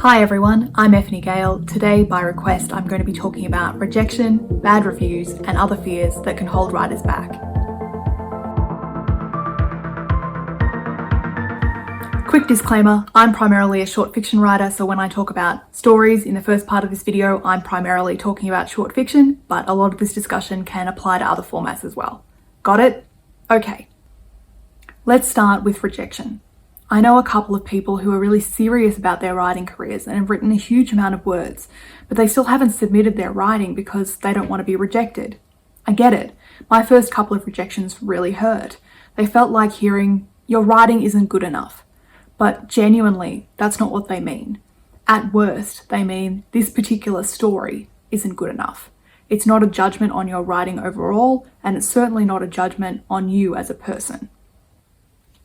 Hi everyone, I'm Ethne Gale. Today, by request, I'm going to be talking about rejection, bad reviews, and other fears that can hold writers back. Quick disclaimer, I'm primarily a short fiction writer, so when I talk about stories in the first part of this video, I'm primarily talking about short fiction, but a lot of this discussion can apply to other formats as well. Got it? Okay. Let's start with rejection. I know a couple of people who are really serious about their writing careers and have written a huge amount of words, but they still haven't submitted their writing because they don't want to be rejected. I get it. My first couple of rejections really hurt. They felt like hearing, "Your writing isn't good enough." But genuinely, that's not what they mean. At worst, they mean this particular story isn't good enough. It's not a judgment on your writing overall, and it's certainly not a judgment on you as a person.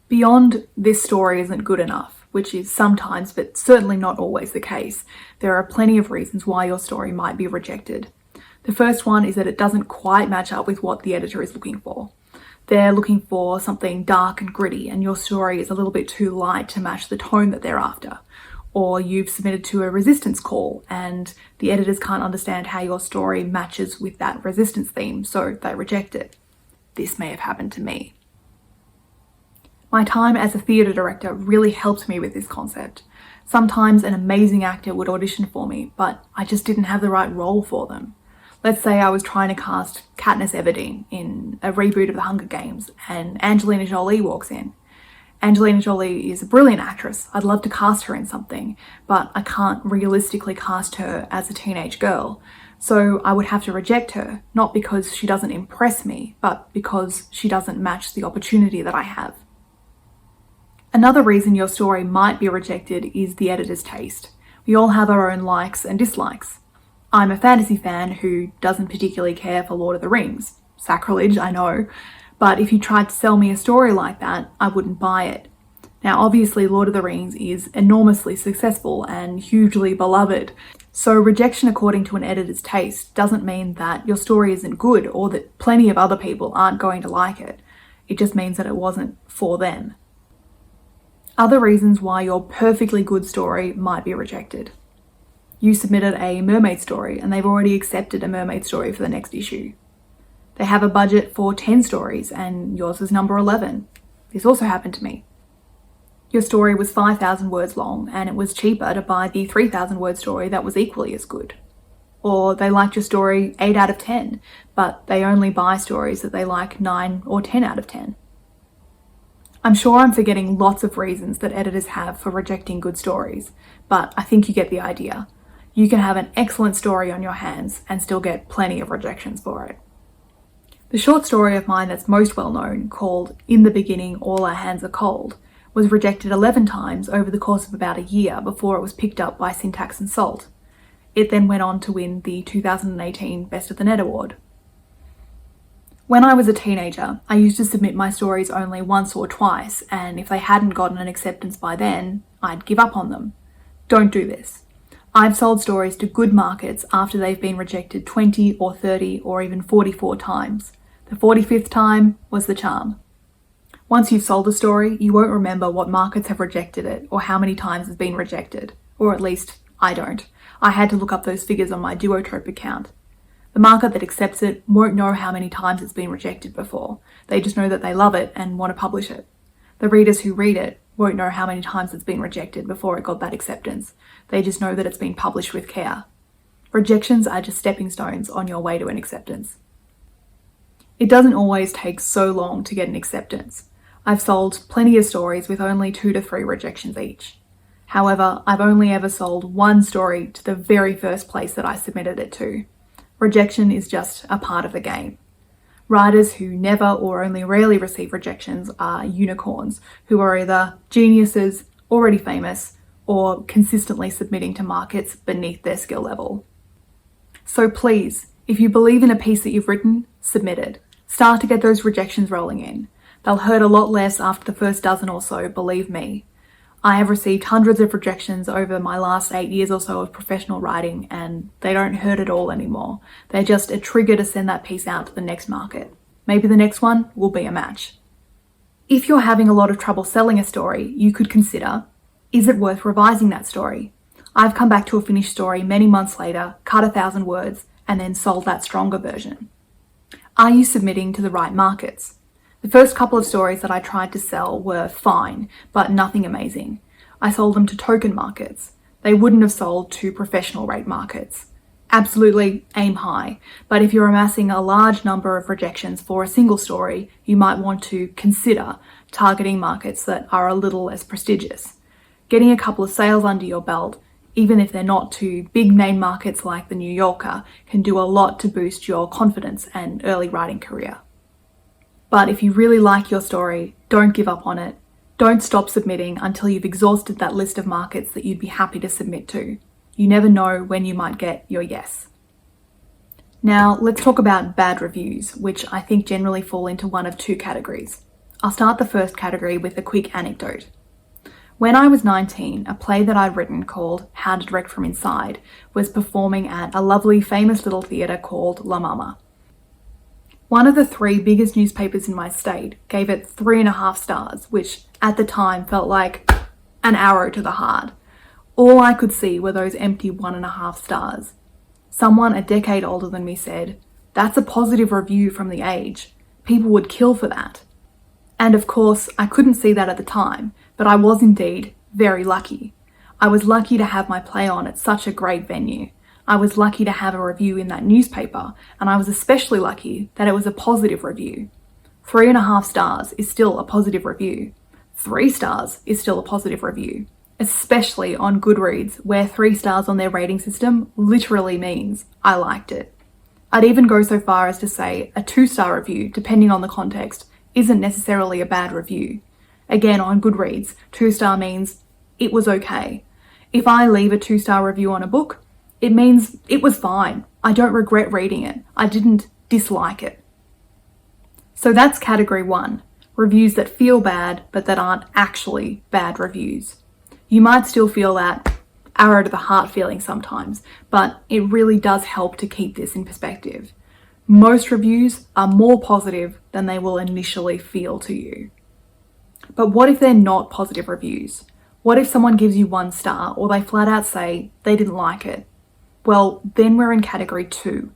Beyond "this story isn't good enough," which is sometimes, but certainly not always the case, there are plenty of reasons why your story might be rejected. The first one is that it doesn't quite match up with what the editor is looking for. They're looking for something dark and gritty, and your story is a little bit too light to match the tone that they're after. Or you've submitted to a resistance call, and the editors can't understand how your story matches with that resistance theme, so they reject it. This may have happened to me. My time as a theatre director really helped me with this concept. Sometimes an amazing actor would audition for me, but I just didn't have the right role for them. Let's say I was trying to cast Katniss Everdeen in a reboot of The Hunger Games, and Angelina Jolie walks in. Angelina Jolie is a brilliant actress. I'd love to cast her in something, but I can't realistically cast her as a teenage girl. So I would have to reject her, not because she doesn't impress me, but because she doesn't match the opportunity that I have. Another reason your story might be rejected is the editor's taste. We all have our own likes and dislikes. I'm a fantasy fan who doesn't particularly care for Lord of the Rings. Sacrilege, I know, but if you tried to sell me a story like that, I wouldn't buy it. Now, obviously, Lord of the Rings is enormously successful and hugely beloved, so rejection according to an editor's taste doesn't mean that your story isn't good or that plenty of other people aren't going to like it. It just means that it wasn't for them. Other reasons why your perfectly good story might be rejected. You submitted a mermaid story and they've already accepted a mermaid story for the next issue. They have a budget for 10 stories and yours is number 11. This also happened to me. Your story was 5,000 words long and it was cheaper to buy the 3,000 word story that was equally as good. Or they liked your story 8 out of 10, but they only buy stories that they like 9 or 10 out of 10. I'm sure I'm forgetting lots of reasons that editors have for rejecting good stories, but I think you get the idea. You can have an excellent story on your hands and still get plenty of rejections for it. The short story of mine that's most well known, called "In the Beginning, All Our Hands Are Cold," was rejected 11 times over the course of about a year before it was picked up by Syntax and Salt. It then went on to win the 2018 Best of the Net Award. When I was a teenager, I used to submit my stories only once or twice, and if they hadn't gotten an acceptance by then, I'd give up on them. Don't do this. I've sold stories to good markets after they've been rejected 20 or 30 or even 44 times. The 45th time was the charm. Once you've sold a story, you won't remember what markets have rejected it or how many times it's been rejected. Or at least, I don't. I had to look up those figures on my Duotrope account. The market that accepts it won't know how many times it's been rejected before. They just know that they love it and want to publish it. The readers who read it won't know how many times it's been rejected before it got that acceptance. They just know that it's been published with care. Rejections are just stepping stones on your way to an acceptance. It doesn't always take so long to get an acceptance. I've sold plenty of stories with only 2 to 3 rejections each. However, I've only ever sold one story to the very first place that I submitted it to. Rejection is just a part of the game. Writers who never or only rarely receive rejections are unicorns, who are either geniuses, already famous, or consistently submitting to markets beneath their skill level. So please, if you believe in a piece that you've written, submit it. Start to get those rejections rolling in. They'll hurt a lot less after the first dozen or so, believe me. I have received hundreds of rejections over my last 8 years or so of professional writing, and they don't hurt at all anymore. They're just a trigger to send that piece out to the next market. Maybe the next one will be a match. If you're having a lot of trouble selling a story, you could consider, is it worth revising that story? I've come back to a finished story many months later, cut 1,000 words, and then sold that stronger version. Are you submitting to the right markets? The first couple of stories that I tried to sell were fine, but nothing amazing. I sold them to token markets. They wouldn't have sold to professional rate markets. Absolutely aim high, but if you're amassing a large number of rejections for a single story, you might want to consider targeting markets that are a little less prestigious. Getting a couple of sales under your belt, even if they're not to big name markets like the New Yorker, can do a lot to boost your confidence and early writing career. But if you really like your story, don't give up on it. Don't stop submitting until you've exhausted that list of markets that you'd be happy to submit to. You never know when you might get your yes. Now, let's talk about bad reviews, which I think generally fall into one of two categories. I'll start the first category with a quick anecdote. When I was 19, a play that I'd written called How to Direct from Inside was performing at a lovely famous little theatre called La Mama. One of the 3 biggest newspapers in my state gave it 3.5 stars, which at the time felt like an arrow to the heart. All I could see were those empty 1.5 stars. Someone a decade older than me said, "That's a positive review from The Age. People would kill for that." And of course, I couldn't see that at the time, but I was indeed very lucky. I was lucky to have my play on at such a great venue. I was lucky to have a review in that newspaper, and I was especially lucky that it was a positive review. 3.5 stars is still a positive review. 3 stars is still a positive review, especially on Goodreads, where 3 stars on their rating system literally means I liked it. I'd even go so far as to say a 2-star review, depending on the context, isn't necessarily a bad review. Again, on Goodreads, 2-star means it was okay. If I leave a 2-star review on a book, it means it was fine. I don't regret reading it. I didn't dislike it. So that's category 1, reviews that feel bad but that aren't actually bad reviews. You might still feel that arrow to the heart feeling sometimes, but it really does help to keep this in perspective. Most reviews are more positive than they will initially feel to you. But what if they're not positive reviews? What if someone gives you 1 star or they flat out say they didn't like it? Well, then we're in category 2.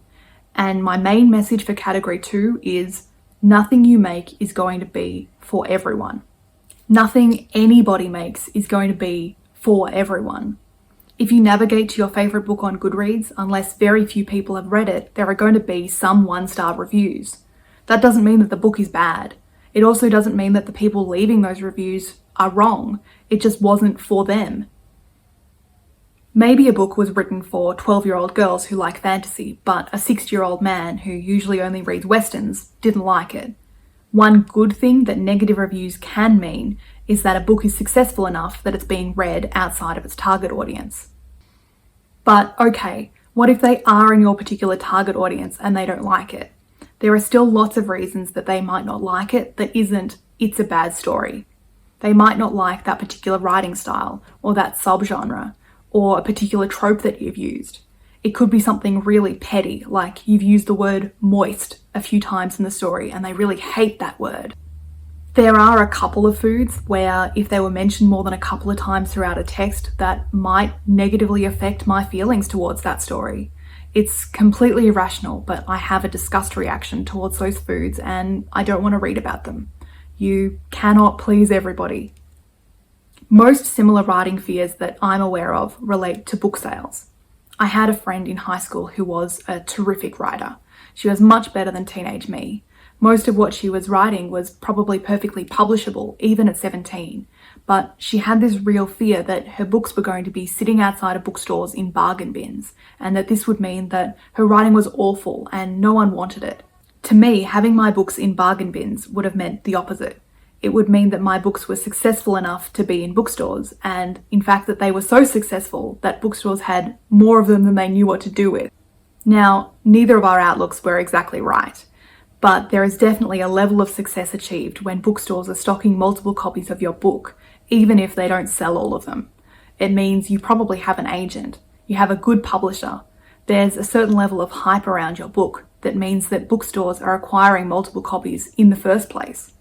And my main message for category 2 is nothing you make is going to be for everyone. Nothing anybody makes is going to be for everyone. If you navigate to your favorite book on Goodreads, unless very few people have read it, there are going to be some 1-star reviews. That doesn't mean that the book is bad. It also doesn't mean that the people leaving those reviews are wrong. It just wasn't for them. Maybe a book was written for 12-year-old girls who like fantasy, but a 60-year-old man who usually only reads westerns didn't like it. One good thing that negative reviews can mean is that a book is successful enough that it's being read outside of its target audience. But okay, what if they are in your particular target audience and they don't like it? There are still lots of reasons that they might not like it that isn't "it's a bad story." They might not like that particular writing style or that subgenre or a particular trope that you've used. It could be something really petty, like you've used the word moist a few times in the story and they really hate that word. There are a couple of foods where if they were mentioned more than a couple of times throughout a text, that might negatively affect my feelings towards that story. It's completely irrational, but I have a disgust reaction towards those foods and I don't want to read about them. You cannot please everybody. Most similar writing fears that I'm aware of relate to book sales. I had a friend in high school who was a terrific writer. She was much better than teenage me. Most of what she was writing was probably perfectly publishable, even at 17. But she had this real fear that her books were going to be sitting outside of bookstores in bargain bins, and that this would mean that her writing was awful and no one wanted it. To me, having my books in bargain bins would have meant the opposite. It would mean that my books were successful enough to be in bookstores, and in fact that they were so successful that bookstores had more of them than they knew what to do with. Now, neither of our outlooks were exactly right, but there is definitely a level of success achieved when bookstores are stocking multiple copies of your book, even if they don't sell all of them. It means you probably have an agent, you have a good publisher, there's a certain level of hype around your book that means that bookstores are acquiring multiple copies in the first place.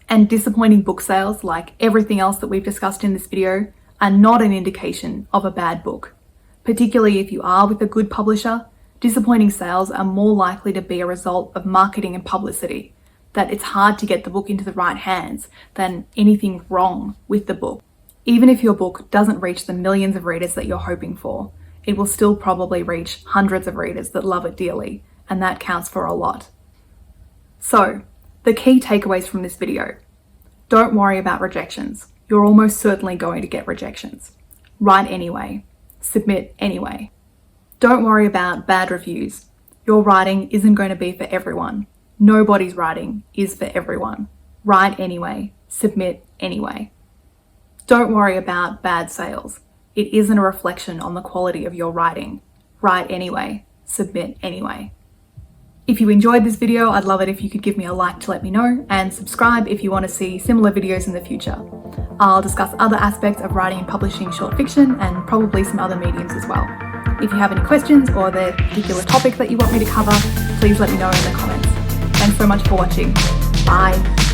And disappointing book sales, like everything else that we've discussed in this video, are not an indication of a bad book. Particularly if you are with a good publisher, disappointing sales are more likely to be a result of marketing and publicity, that it's hard to get the book into the right hands, than anything wrong with the book. Even if your book doesn't reach the millions of readers that you're hoping for, it will still probably reach hundreds of readers that love it dearly, and that counts for a lot. So, the key takeaways from this video. Don't worry about rejections. You're almost certainly going to get rejections. Write anyway. Submit anyway. Don't worry about bad reviews. Your writing isn't going to be for everyone. Nobody's writing is for everyone. Write anyway. Submit anyway. Don't worry about bad sales. It isn't a reflection on the quality of your writing. Write anyway. Submit anyway. If you enjoyed this video, I'd love it if you could give me a like to let me know, and subscribe if you want to see similar videos in the future. I'll discuss other aspects of writing and publishing short fiction, and probably some other mediums as well. If you have any questions or there's a particular topic that you want me to cover, please let me know in the comments. Thanks so much for watching. Bye.